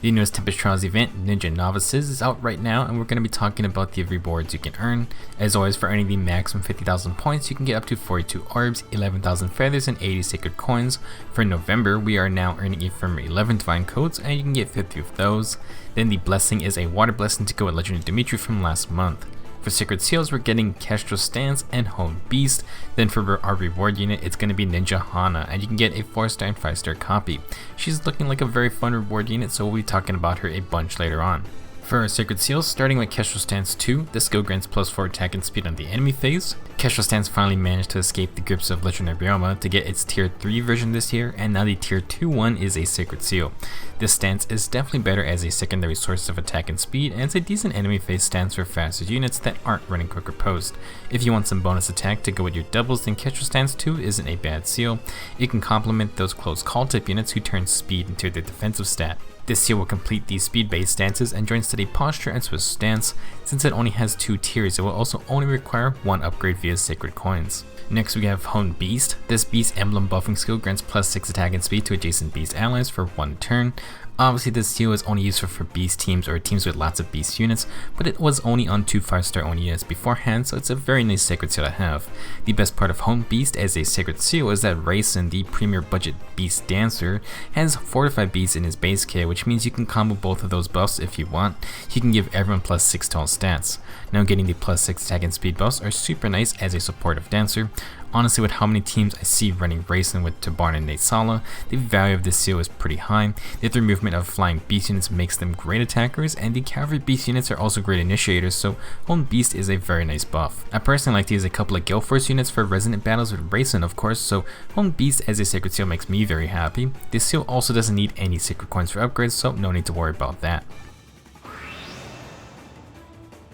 The newest Tempest Trails event, Ninja Novices, is out right now, and we're going to be talking about the rewards you can earn. As always, for earning the maximum 50,000 points, you can get up to 42 orbs, 11,000 feathers, and 80 sacred coins. For November, we are now earning a firm 11 divine codes, and you can get 50 of those. Then the blessing is a water blessing to go with Legendary Dimitri from last month. For Sacred Seals, we're getting Kestrel Stance and Honed Beast. Then for our reward unit, it's going to be Ninja Hana, and you can get a 4-star and 5-star copy. She's looking like a very fun reward unit, so we'll be talking about her a bunch later on. For our Sacred Seals, starting with Kestrel Stance 2, the skill grants +4 attack and speed on the enemy phase. Kestrel Stance finally managed to escape the grips of Legendary Ryoma to get its tier 3 version this year, and now the tier 2 one is a Sacred Seal. This stance is definitely better as a secondary source of attack and speed, and it's a decent enemy phase stance for faster units that aren't running quicker post. If you want some bonus attack to go with your doubles, then Kestrel Stance 2 isn't a bad seal. It can complement those close call type units who turn speed into their defensive stat. This seal will complete these speed-based stances and join Steady Posture and Swift Stance. Since it only has 2 tiers, it will also only require 1 upgrade via Sacred Coins. Next we have Honed Beast. This beast emblem buffing skill grants +6 attack and speed to adjacent beast allies for 1 turn. Obviously this seal is only useful for beast teams or teams with lots of beast units, but it was only on 2 5-star only units beforehand, so it's a very nice sacred seal to have. The best part of Honed Beast as a sacred seal is that Raisin, the premier budget beast dancer, has fortified beasts in his base kit, which means you can combo both of those buffs if you want. He can give everyone +6 to all stats. Now getting the +6 attack and speed buffs are super nice as a supportive dancer. Honestly, with how many teams I see running Raisin with Tabarn and Natsala, the value of this seal is pretty high. The 3 movement of flying beast units makes them great attackers, and the cavalry beast units are also great initiators, so Honed Beast is a very nice buff. I personally like to use a couple of Gale Force units for resonant battles with Raisin, of course, so Honed Beast as a sacred seal makes me very happy. This seal also doesn't need any sacred coins for upgrades, so no need to worry about that.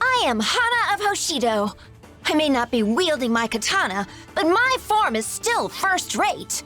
I am Hana of Hoshido. I may not be wielding my katana, but my form is still first rate.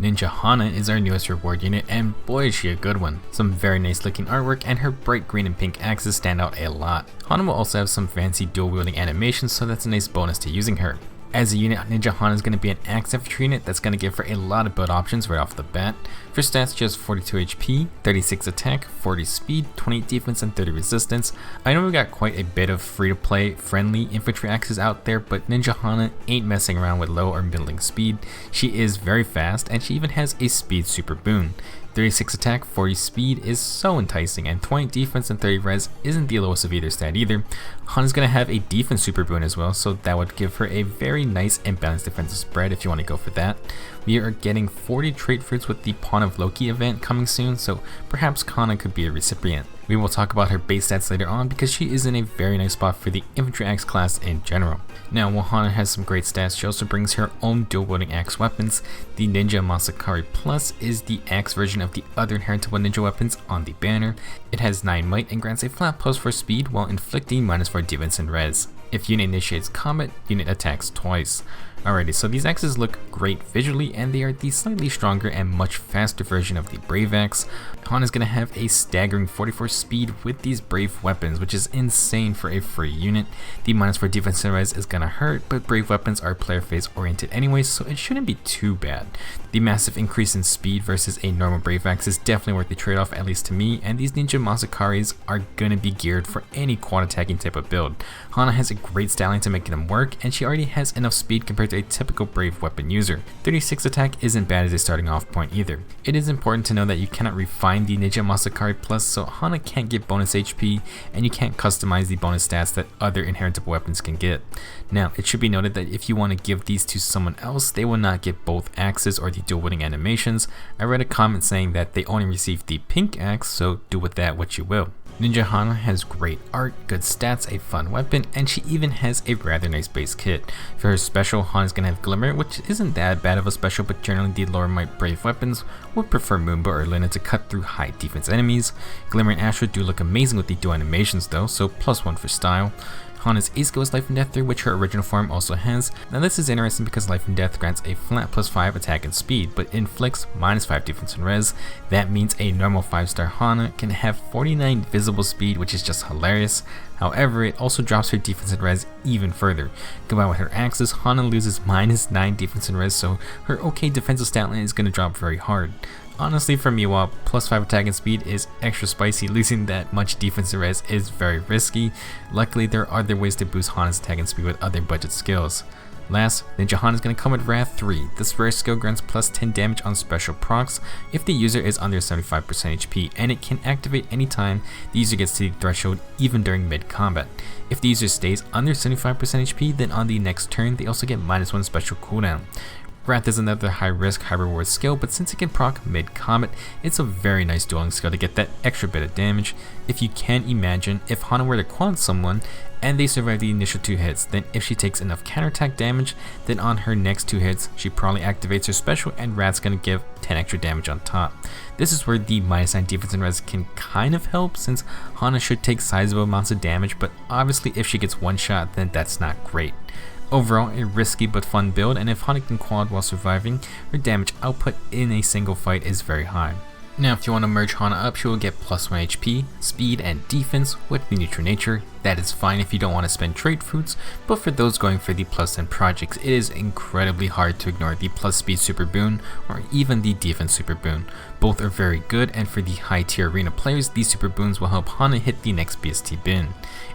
Ninja Hana is our newest reward unit, and boy is she a good one. Some very nice looking artwork, and her bright green and pink axes stand out a lot. Hana will also have some fancy dual wielding animations, so that's a nice bonus to using her. As a unit, Ninja Hana is going to be an Axe Infantry unit that's going to give her a lot of build options right off the bat. For stats, she has 42 HP, 36 attack, 40 speed, 28 defense, and 30 resistance. I know we got quite a bit of free-to-play friendly infantry axes out there, but Ninja Hana ain't messing around with low or middling speed. She is very fast, and she even has a speed super boon. 36 attack, 40 speed is so enticing, and 20 defense and 30 res isn't the lowest of either stat either. Hana's gonna have a defense super boon as well, so that would give her a very nice and balanced defensive spread if you want to go for that. We are getting 40 trait fruits with the Pawn of Loki event coming soon, so perhaps Hana could be a recipient. We will talk about her base stats later on because she is in a very nice spot for the Infantry Axe class in general. Now, while Hana has some great stats, she also brings her own dual-wielding axe weapons. The Ninja Masakari Plus is the axe version of the other inheritable ninja weapons on the banner. It has 9 might and grants a flat +4 speed while inflicting -4 defense and res. If unit initiates combat, unit attacks twice. Alrighty, so these axes look great visually, and they are the slightly stronger and much faster version of the Brave Axe. Hana is going to have a staggering 44 speed with these Brave weapons, which is insane for a free unit. The -4 defense and res is going to hurt, but Brave weapons are player phase oriented anyway, so it shouldn't be too bad. The massive increase in speed versus a normal Brave Axe is definitely worth the trade-off, at least to me, and these Ninja Masakaris are going to be geared for any quad attacking type of build. Hana has a great styling to make them work, and she already has enough speed compared to a typical Brave weapon user. 36 attack isn't bad as a starting off point either. It is important to know that you cannot refine the Ninja Masakari Plus, so Hana can't get bonus HP, and you can't customize the bonus stats that other inheritable weapons can get. Now, it should be noted that if you want to give these to someone else, they will not get both axes or the dual wielding animations. I read a comment saying that they only received the pink axe, so do with that what you will. Ninja Hana has great art, good stats, a fun weapon, and she even has a rather nice base kit. For her special, Hana's gonna have Glimmer, which isn't that bad of a special, but generally the lower might Brave weapons would prefer Moonbow or Lina to cut through high defense enemies. Glimmer and Astra do look amazing with the dual animations though, so +1 for style. Hana's ace skill is Life and Death 3, which her original form also has. Now this is interesting because Life and Death grants a flat +5 attack and speed, but inflicts -5 defense and res. That means a normal 5-star Hana can have 49 visible speed, which is just hilarious. However, it also drops her defense and res even further. Combined with her axes, Hana loses -9 defense and res, so her okay defensive stat line is going to drop very hard. Honestly, for me, while plus 5 attack and speed is extra spicy, losing that much defense and res is very risky. Luckily, there are other ways to boost Hana's attack and speed with other budget skills. Last, Ninja Hana is going to come with Wrath 3. This rare skill grants plus 10 damage on special procs if the user is under 75% HP, and it can activate anytime the user gets to the threshold, even during mid-combat. If the user stays under 75% HP, then on the next turn they also get -1 special cooldown. Wrath is another high risk, high reward skill, but since it can proc mid-combat, it's a very nice dueling skill to get that extra bit of damage. If you can imagine, if Hana were to quad someone and they survive the initial 2 hits, then if she takes enough counterattack damage, then on her next 2 hits, she probably activates her special and Wrath's gonna give 10 extra damage on top. This is where the -9 defense and res can kind of help, since Hana should take sizable amounts of damage, but obviously if she gets one shot, then that's not great. Overall, a risky but fun build, and if Hana can quad while surviving, her damage output in a single fight is very high. Now, if you want to merge Hana up, she will get +1 HP, speed, and defense with the neutral nature. That is fine if you don't want to spend trait fruits, but for those going for the +10 projects, it is incredibly hard to ignore the plus speed super boon or even the defense super boon. Both are very good, and for the high tier arena players, these super boons will help Hana hit the next BST bin.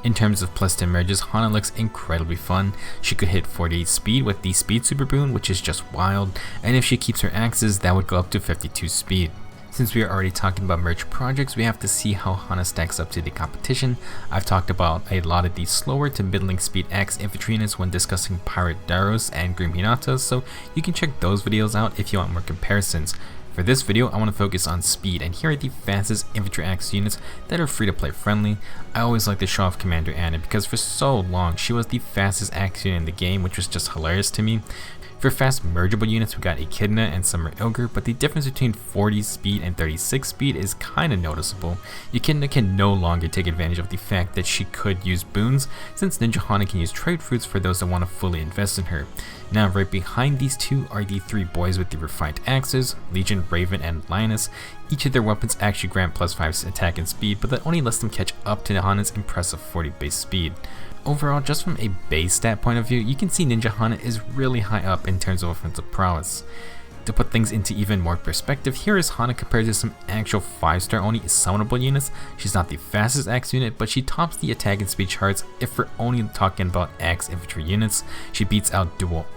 In terms of +10 merges, Hana looks incredibly fun. She could hit 48 speed with the speed super boon, which is just wild, and if she keeps her axes, that would go up to 52 speed. Since we are already talking about merge projects, we have to see how Hana stacks up to the competition. I've talked about a lot of these slower to middling speed axe infantry units when discussing Pirate Daros and Grim Hinata, so you can check those videos out if you want more comparisons. For this video, I want to focus on speed, and here are the fastest infantry axe units that are free to play friendly. I always like to show off Commander Anna because for so long she was the fastest axe unit in the game, which was just hilarious to me. For fast mergeable units, we got Echidna and Summer Ilger, but the difference between 40 speed and 36 speed is kinda noticeable. Echidna can no longer take advantage of the fact that she could use boons, since Ninja Hana can use trade fruits for those that want to fully invest in her. Now right behind these two are the 3 boys with the refined axes, Legion, Raven, and Lioness. Each of their weapons actually grant +5 attack and speed, but that only lets them catch up to Hana's impressive 40 base speed. Overall, just from a base stat point of view, you can see Ninja Hana is really high up in terms of offensive prowess. To put things into even more perspective, here is Hana compared to some actual 5-star only summonable units. She's not the fastest axe unit, but she tops the attack and speed charts if we're only talking about axe infantry units. She beats out Dual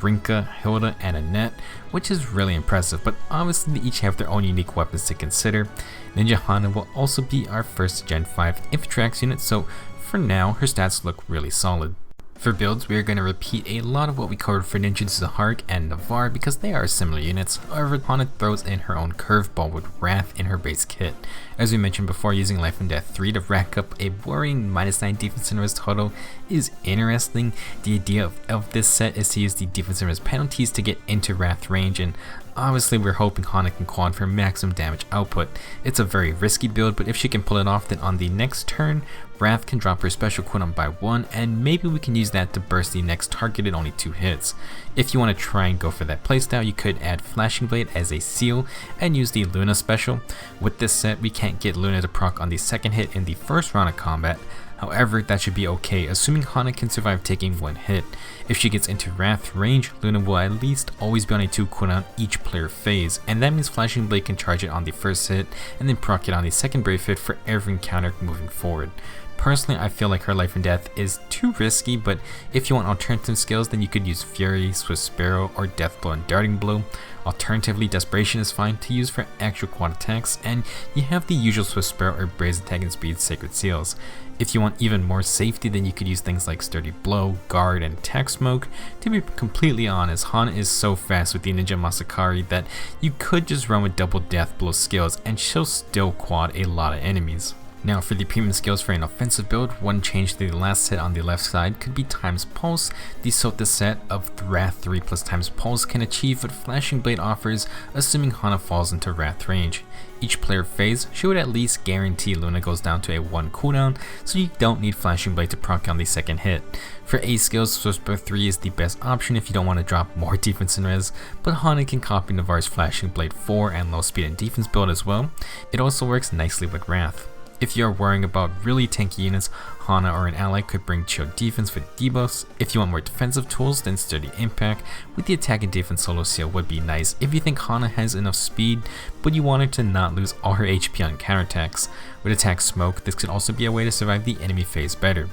Brinka, Hilda, and Annette, which is really impressive, but obviously they each have their own unique weapons to consider. Ninja Hana will also be our first Gen 5 infantry axe unit, so for now, her stats look really solid. For builds, we are going to repeat a lot of what we covered for Ninja Zahark and Navarre because they are similar units. However, Hana throws in her own curveball with Wrath in her base kit. As we mentioned before, using Life and Death 3 to rack up a worrying -9 defense and res total is interesting. The idea of this set is to use the defense and res penalties to get into Wrath range, and obviously we're hoping Hana can quad for maximum damage output. It's a very risky build, but if she can pull it off, then on the next turn, Wrath can drop her special cooldown by 1, and maybe we can use that to burst the next target in only 2 hits. If you want to try and go for that playstyle, you could add Flashing Blade as a seal and use the Luna special. With this set, we can't get Luna to proc on the second hit in the first round of combat. However, that should be okay, assuming Hana can survive taking 1 hit. If she gets into Wrath range, Luna will at least always be on a 2 cooldown each player phase, and that means Flashing Blade can charge it on the first hit and then proc it on the second brave hit for every encounter moving forward. Personally, I feel like her Life and Death is too risky, but if you want alternative skills, then you could use Fury, Swift Sparrow, or Death Blow and Darting Blow. Alternatively, Desperation is fine to use for actual quad attacks, and you have the usual Swift Sparrow or Brazen Attack and Speed Sacred Seals. If you want even more safety, then you could use things like Sturdy Blow, Guard, and Attack Smoke. To be completely honest, Hana is so fast with the Ninja Masakari that you could just run with double Death Blow skills and she'll still quad a lot of enemies. Now for the premium skills for an offensive build, one change to the last set on the left side could be Times Pulse. The Sota set of Wrath 3 plus Times Pulse can achieve what Flashing Blade offers, assuming Hana falls into Wrath range. Each player phase should at least guarantee Luna goes down to a 1 cooldown, so you don't need Flashing Blade to proc on the second hit. For A skills, Swift Sparrow 3 is the best option if you don't want to drop more defense and res, but Hana can copy Navarre's Flashing Blade 4 and low speed and defense build as well. It also works nicely with Wrath. If you are worrying about really tanky units, Hana or an ally could bring chill defense with debuffs. If you want more defensive tools, then sturdy impact with the attack and defense solo seal would be nice if you think Hana has enough speed, but you want her to not lose all her HP on counterattacks. With attack smoke, this could also be a way to survive the enemy phase better.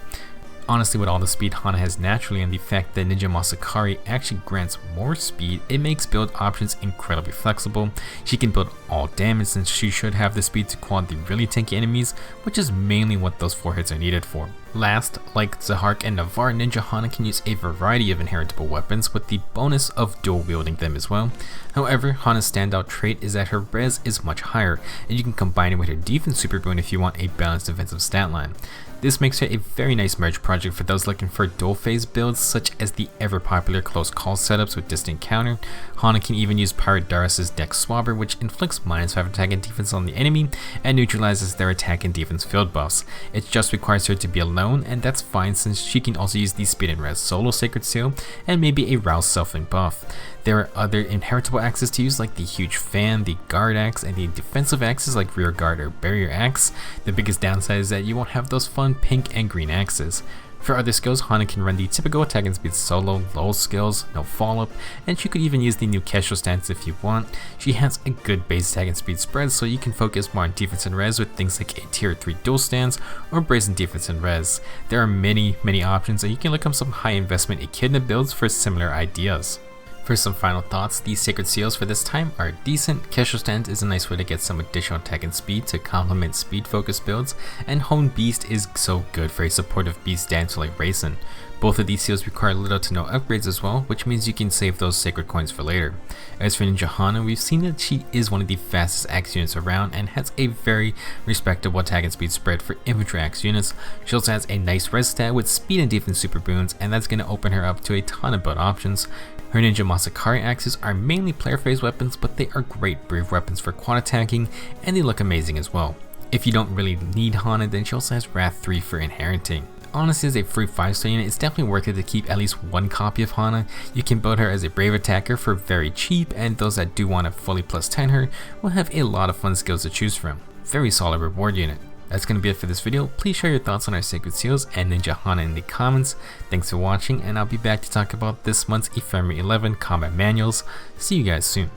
Honestly, with all the speed Hana has naturally and the fact that Ninja Masakari actually grants more speed, it makes build options incredibly flexible. She can build all damage since she should have the speed to quad the really tanky enemies, which is mainly what those 4 hits are needed for. Last, like Zahark and Navarre, Ninja Hana can use a variety of inheritable weapons with the bonus of dual wielding them as well. However, Hana's standout trait is that her res is much higher, and you can combine it with her defense super boon if you want a balanced defensive stat line. This makes her a very nice merge project for those looking for dual phase builds such as the ever popular close call setups with distant counter. Hana can even use Pirate Darius' Dex Swabber, which inflicts -5 attack and defense on the enemy and neutralizes their attack and defense field buffs. It just requires her to be alone, and that's fine since she can also use the speed and res solo Sacred Seal and maybe a Rouse Selfing buff. There are other inheritable axes to use like the Huge Fan, the Guard Axe, and the defensive axes like Rear Guard or Barrier Axe. The biggest downside is that you won't have those fun pink and green axes. For other skills, Hana can run the typical attack and speed solo, low skills, no follow-up, and she could even use the new Kestrel stance if you want. She has a good base attack and speed spread, so you can focus more on defense and res with things like a tier 3 dual stance or brazen defense and res. There are many options, and you can look up some high investment echidna builds for similar ideas. For some final thoughts, these Sacred Seals for this time are decent. Kestrel Stance is a nice way to get some additional attack and speed to complement speed focused builds, and Hone Beast is so good for a supportive beast dancer like Raisin. Both of these seals require little to no upgrades as well, which means you can save those sacred coins for later. As for Ninja Hana, we've seen that she is one of the fastest axe units around and has a very respectable attack and speed spread for infantry axe units. She also has a nice res stat with speed and defense super boons, and that's going to open her up to a ton of build options. Her Ninja Masakari axes are mainly player phase weapons, but they are great brave weapons for quad attacking, and they look amazing as well. If you don't really need Hana, then she also has Wrath 3 for inheriting. Honestly, as a free 5-star unit, it's definitely worth it to keep at least one copy of Hana. You can build her as a brave attacker for very cheap, and those that do want to fully plus 10 her will have a lot of fun skills to choose from. Very solid reward unit. That's going to be it for this video. Please share your thoughts on our Sacred Seals and Ninja Hana in the comments. Thanks for watching, and I'll be back to talk about this month's Ephemery 11 combat manuals. See you guys soon.